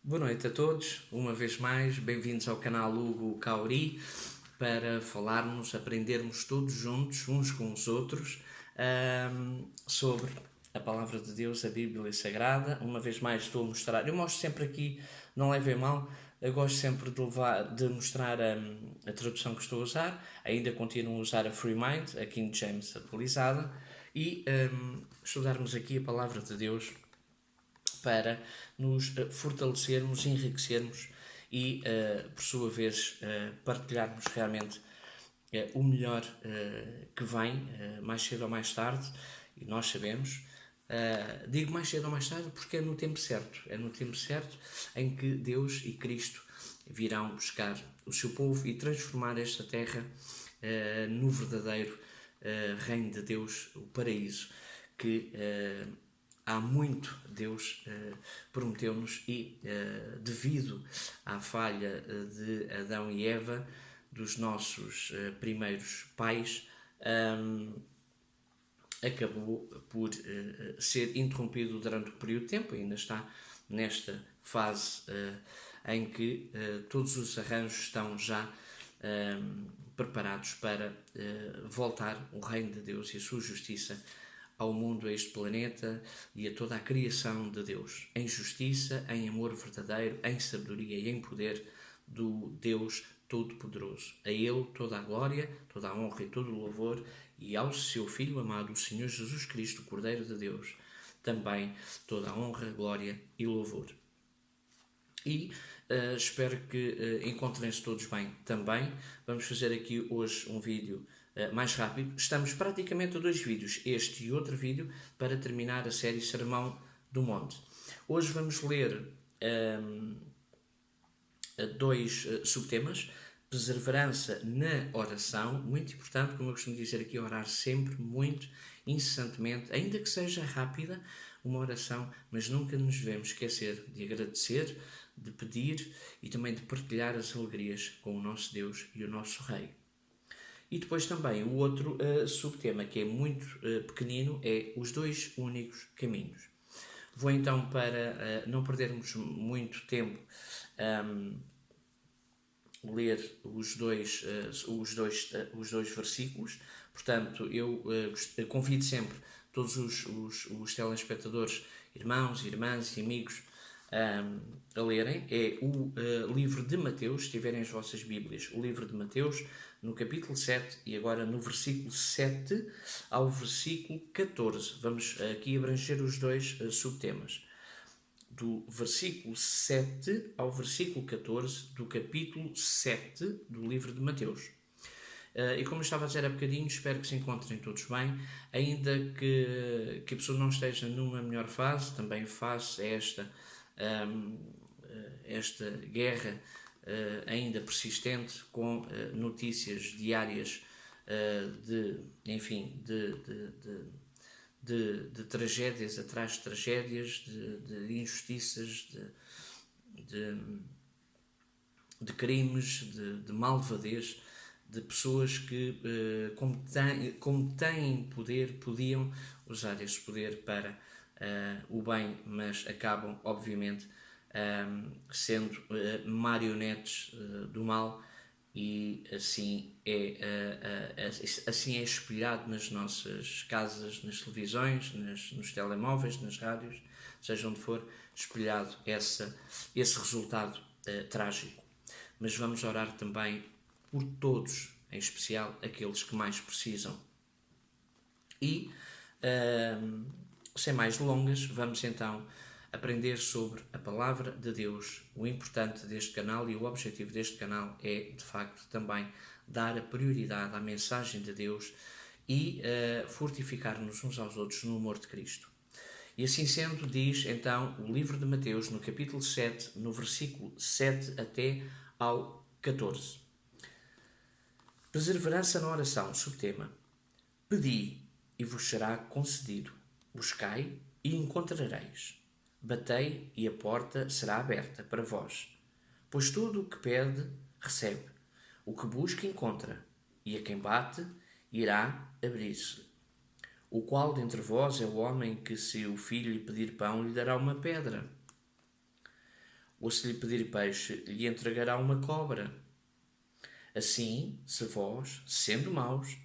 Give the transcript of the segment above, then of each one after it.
Boa noite a todos, uma vez mais, bem-vindos ao canal Hugo Cauri para falarmos, aprendermos todos juntos, uns com os outros, sobre a Palavra de Deus, a Bíblia Sagrada. Uma vez mais estou a mostrar, eu mostro sempre aqui, não levem mal, eu gosto sempre de mostrar a tradução que estou a usar, ainda continuo a usar a Free Mind, a King James atualizada, e estudarmos aqui a Palavra de Deus para nos fortalecermos, enriquecermos e, por sua vez, partilharmos realmente o melhor que vem, mais cedo ou mais tarde, e nós sabemos. Digo mais cedo ou mais tarde porque é no tempo certo em que Deus e Cristo virão buscar o seu povo e transformar esta terra no verdadeiro reino de Deus, o paraíso, que há muito Deus prometeu-nos e, devido à falha de Adão e Eva, dos nossos primeiros pais, acabou por ser interrompido durante um período de tempo, ainda está nesta fase em que todos os arranjos estão já preparados para voltar o reino de Deus e a sua justiça ao mundo, a este planeta e a toda a criação de Deus, em justiça, em amor verdadeiro, em sabedoria e em poder do Deus Todo-Poderoso. A Ele toda a glória, toda a honra e todo o louvor, e ao seu Filho amado, o Senhor Jesus Cristo, o Cordeiro de Deus, também toda a honra, glória e louvor. E espero que encontrem-se todos bem também. Vamos fazer aqui hoje um vídeo mais rápido. Estamos praticamente a 2 vídeos, este e outro vídeo, para terminar a série Sermão do Monte. Hoje vamos ler 2 subtemas. Perseverança na oração, muito importante, como eu costumo dizer aqui, orar sempre, muito, incessantemente, ainda que seja rápida, uma oração, mas nunca nos devemos esquecer de agradecer, de pedir e também de partilhar as alegrias com o nosso Deus e o nosso Rei. E depois também o outro subtema, que é muito pequenino, é os 2 únicos caminhos. Vou então, para não perdermos muito tempo, ler os dois versículos. Portanto, eu convido sempre todos os telespectadores, irmãos, irmãs e amigos, a lerem. É o livro de Mateus, se tiverem as vossas Bíblias, o livro de Mateus, no capítulo 7 e agora no versículo 7 ao versículo 14. Vamos aqui abranger os 2 subtemas. Do versículo 7 ao versículo 14 do capítulo 7 do livro de Mateus. E como eu estava a dizer há bocadinho, espero que se encontrem todos bem, ainda que a pessoa não esteja numa melhor fase, também face a esta guerra ainda persistente, com notícias diárias de tragédias atrás de tragédias, de injustiças, de crimes, de malvadez, de pessoas que, como têm poder, podiam usar esse poder para o bem, mas acabam, obviamente, sendo marionetes do mal, e assim é espelhado nas nossas casas, nas televisões, nos telemóveis, nas rádios, seja onde for, espelhado esse resultado trágico. Mas vamos orar também por todos, em especial aqueles que mais precisam. E, sem mais delongas, vamos então aprender sobre a Palavra de Deus. O importante deste canal e o objetivo deste canal é, de facto, também dar a prioridade à mensagem de Deus e fortificar-nos uns aos outros no amor de Cristo. E assim sendo, diz então o livro de Mateus, no capítulo 7, no versículo 7 até ao 14. Perseverança na oração, subtema. Pedi e vos será concedido. Buscai e encontrareis. Batei e a porta será aberta para vós. Pois tudo o que pede, recebe. O que busca, encontra. E a quem bate, irá abrir-se. O qual dentre vós é o homem que, se o filho lhe pedir pão, lhe dará uma pedra? Ou se lhe pedir peixe, lhe entregará uma cobra? Assim, se vós, sendo maus,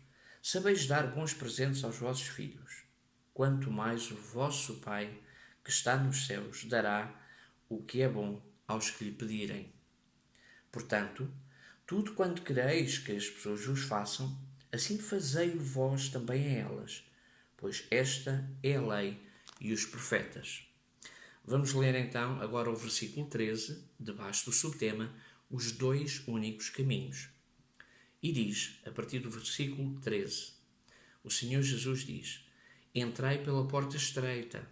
sabeis dar bons presentes aos vossos filhos, quanto mais o vosso Pai, que está nos céus, dará o que é bom aos que lhe pedirem. Portanto, tudo quanto quereis que as pessoas vos façam, assim fazei-o vós também a elas, pois esta é a lei e os profetas. Vamos ler então agora o versículo 13, debaixo do subtema, os dois únicos caminhos. E diz, a partir do versículo 13, o Senhor Jesus diz: Entrai pela porta estreita,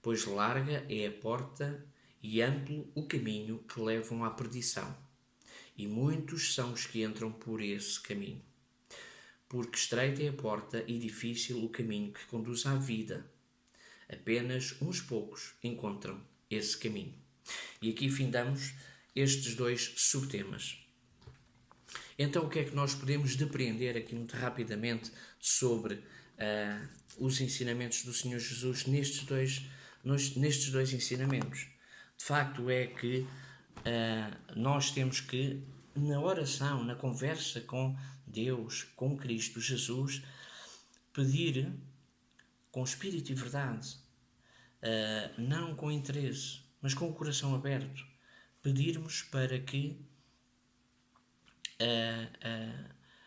pois larga é a porta e amplo o caminho que levam à perdição, e muitos são os que entram por esse caminho. Porque estreita é a porta e difícil o caminho que conduz à vida. Apenas uns poucos encontram esse caminho. E aqui findamos estes dois subtemas. Então, o que é que nós podemos depreender aqui muito rapidamente sobre os ensinamentos do Senhor Jesus nestes dois ensinamentos? De facto, é que nós temos que, na oração, na conversa com Deus, com Cristo Jesus, pedir com espírito e verdade, não com interesse, mas com o coração aberto, pedirmos para que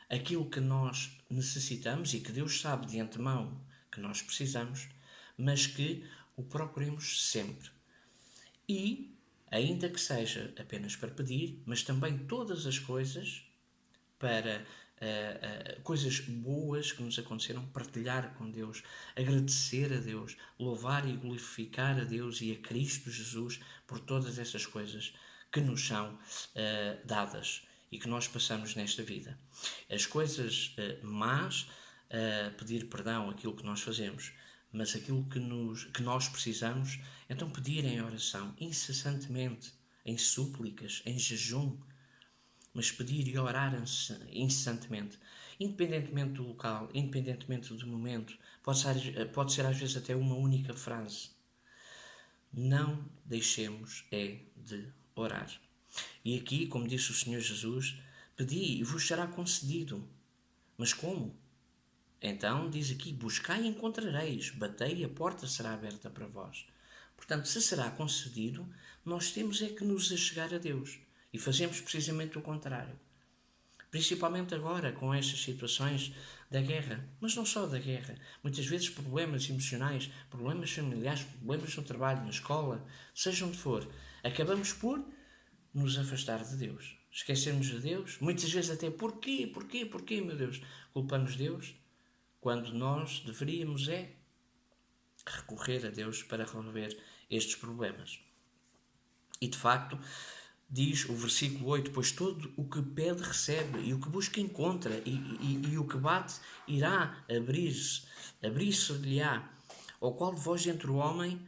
aquilo que nós necessitamos e que Deus sabe de antemão que nós precisamos, mas que o procuremos sempre. E, ainda que seja apenas para pedir, mas também todas as coisas para coisas boas que nos aconteceram, partilhar com Deus, agradecer a Deus, louvar e glorificar a Deus e a Cristo Jesus por todas essas coisas que nos são dadas e que nós passamos nesta vida. As coisas más, pedir perdão aquilo que nós fazemos, mas aquilo que nós precisamos, então pedir em oração, incessantemente, em súplicas, em jejum, mas pedir e orar incessantemente, independentemente do local, independentemente do momento, pode ser às vezes até uma única frase. Não deixemos de orar. E aqui, como disse o Senhor Jesus, pedi e vos será concedido. Mas como? Então diz aqui, buscai e encontrareis, batei e a porta será aberta para vós. Portanto, se será concedido, nós temos que nos achegar a Deus. E fazemos precisamente o contrário. Principalmente agora, com estas situações da guerra. Mas não só da guerra. Muitas vezes problemas emocionais, problemas familiares, problemas no trabalho, na escola, seja onde for. Acabamos por nos afastar de Deus. Esquecermos de Deus. Muitas vezes até, porquê, meu Deus? Culpamos Deus. Quando nós deveríamos recorrer a Deus para resolver estes problemas. E de facto, diz o versículo 8, pois todo o que pede recebe, e o que busca encontra, e o que bate irá abrir-se-lhe-á. Ou qual de vós dentre o homem,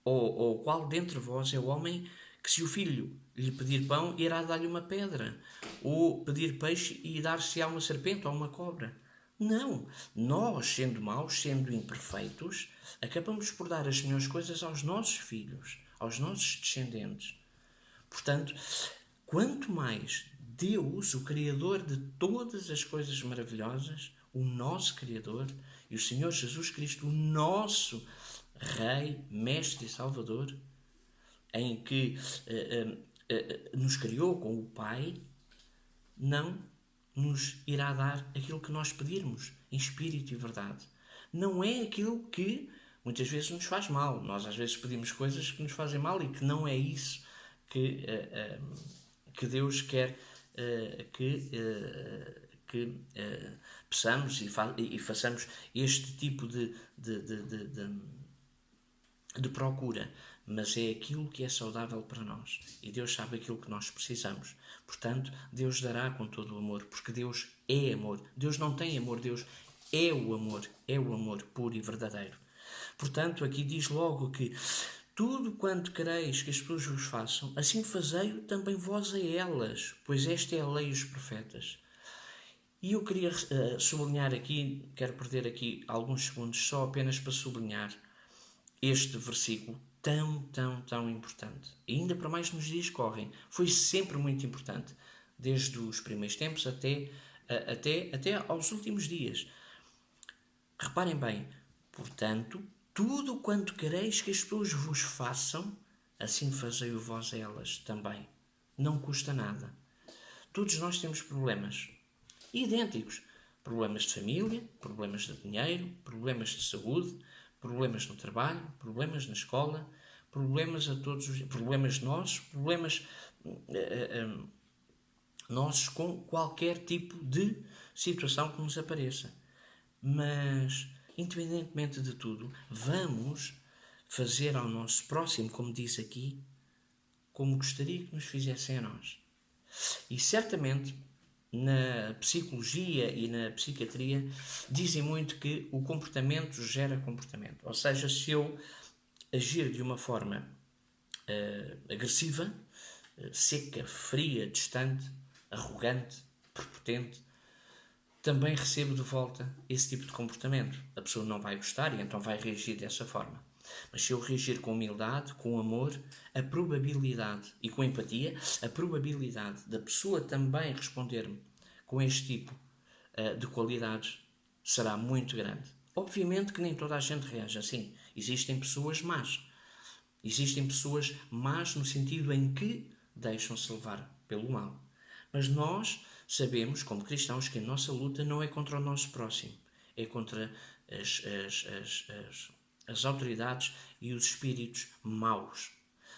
ou qual dentre vós é o homem que se o filho lhe pedir pão, irá dar-lhe uma pedra, ou pedir peixe e dar-se-á uma serpente ou uma cobra? Não, nós, sendo maus, sendo imperfeitos, acabamos por dar as melhores coisas aos nossos filhos, aos nossos descendentes. Portanto, quanto mais Deus, o Criador de todas as coisas maravilhosas, o nosso Criador, e o Senhor Jesus Cristo, o nosso Rei, Mestre e Salvador, em que nos criou com o Pai, não nos irá dar aquilo que nós pedirmos, em espírito e verdade. Não é aquilo que muitas vezes nos faz mal. Nós às vezes pedimos coisas que nos fazem mal e que não é isso que Deus quer que peçamos e façamos este tipo de procura, mas é aquilo que é saudável para nós. E Deus sabe aquilo que nós precisamos. Portanto, Deus dará com todo o amor, porque Deus é amor. Deus não tem amor, Deus é o amor puro e verdadeiro. Portanto, aqui diz logo que tudo quanto quereis que as pessoas vos façam, assim fazei-o também vós a elas, pois esta é a lei e os profetas. E eu queria sublinhar aqui, quero perder aqui alguns segundos só apenas para sublinhar este versículo, tão importante. E ainda para mais nos dias que correm. Foi sempre muito importante. Desde os primeiros tempos até aos últimos dias. Reparem bem. Portanto, tudo quanto quereis que as pessoas vos façam, assim fazei-o vós a elas também. Não custa nada. Todos nós temos problemas idênticos. Problemas de família, problemas de dinheiro, problemas de saúde, problemas no trabalho, problemas na escola, problemas a todos os problemas nossos, problemas nossos com qualquer tipo de situação que nos apareça. Mas, independentemente de tudo, vamos fazer ao nosso próximo, como diz aqui, como gostaria que nos fizessem a nós. E certamente na psicologia e na psiquiatria dizem muito que o comportamento gera comportamento. Ou seja, se eu agir de uma forma agressiva, seca, fria, distante, arrogante, prepotente, também recebo de volta esse tipo de comportamento. A pessoa não vai gostar e então vai reagir dessa forma. Mas se eu reagir com humildade, com amor, a probabilidade, e com empatia, a probabilidade da pessoa também responder-me com este tipo de qualidades será muito grande. Obviamente que nem toda a gente reage assim. Existem pessoas más. Existem pessoas más no sentido em que deixam-se levar pelo mal. Mas nós sabemos, como cristãos, que a nossa luta não é contra o nosso próximo. É contra as autoridades e os espíritos maus.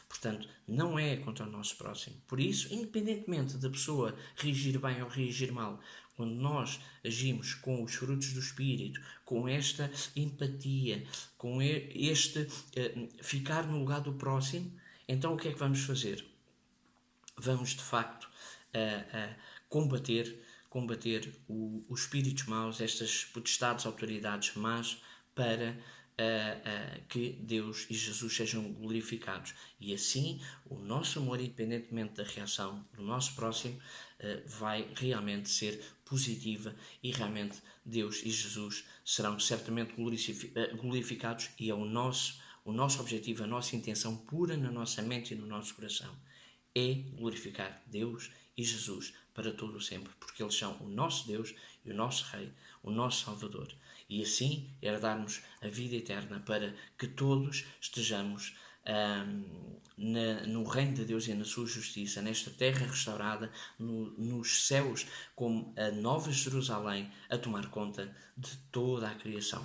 Portanto, não é contra o nosso próximo. Por isso, independentemente da pessoa reagir bem ou reagir mal, quando nós agimos com os frutos do Espírito, com esta empatia, com este ficar no lugar do próximo, então o que é que vamos fazer? Vamos, de facto, combater os espíritos maus, estas potestades, autoridades más, para que Deus e Jesus sejam glorificados. E assim, o nosso amor, independentemente da reação do nosso próximo, vai realmente ser positiva e realmente Deus e Jesus serão certamente glorificados, e é o nosso objetivo, a nossa intenção pura na nossa mente e no nosso coração é glorificar Deus e Jesus para todo o sempre, porque eles são o nosso Deus e o nosso Rei, o nosso Salvador. E assim herdarmos a vida eterna para que todos estejamos no reino de Deus e na sua justiça, nesta terra restaurada, nos céus, como a Nova Jerusalém, a tomar conta de toda a criação.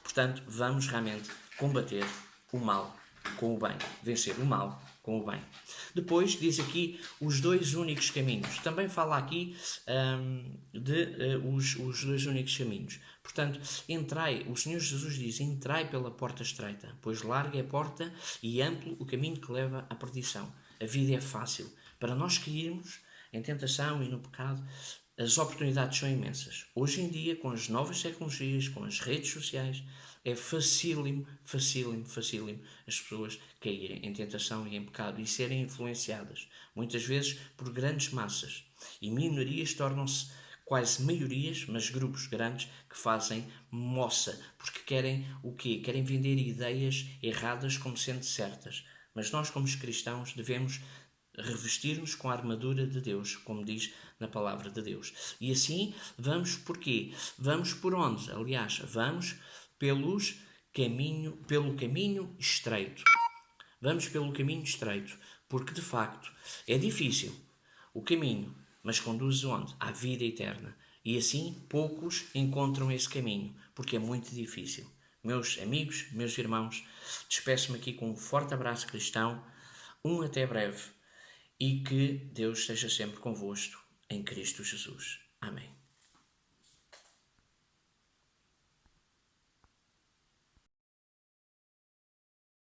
Portanto, vamos realmente combater o mal com o bem, vencer o mal com o bem. Depois diz aqui os dois únicos caminhos. Também fala aqui os dois únicos caminhos. Portanto, entrai, o Senhor Jesus diz, entrai pela porta estreita, pois larga é a porta e amplo o caminho que leva à perdição. A vida é fácil. Para nós cairmos em tentação e no pecado, as oportunidades são imensas. Hoje em dia, com as novas tecnologias, com as redes sociais, é facílimo as pessoas caírem em tentação e em pecado e serem influenciadas, muitas vezes por grandes massas. E minorias tornam-se quase maiorias, mas grupos grandes que fazem moça, porque querem o quê? Querem vender ideias erradas como sendo certas. Mas nós, como cristãos, devemos revestir-nos com a armadura de Deus, como diz na palavra de Deus. E assim, vamos por quê? Vamos por onde? Aliás, vamos pelo caminho estreito. Vamos pelo caminho estreito, porque de facto é difícil o caminho, mas conduz onde? À vida eterna. E assim poucos encontram esse caminho, porque é muito difícil. Meus amigos, meus irmãos, despeço-me aqui com um forte abraço cristão, até breve, e que Deus esteja sempre convosco em Cristo Jesus. Amém.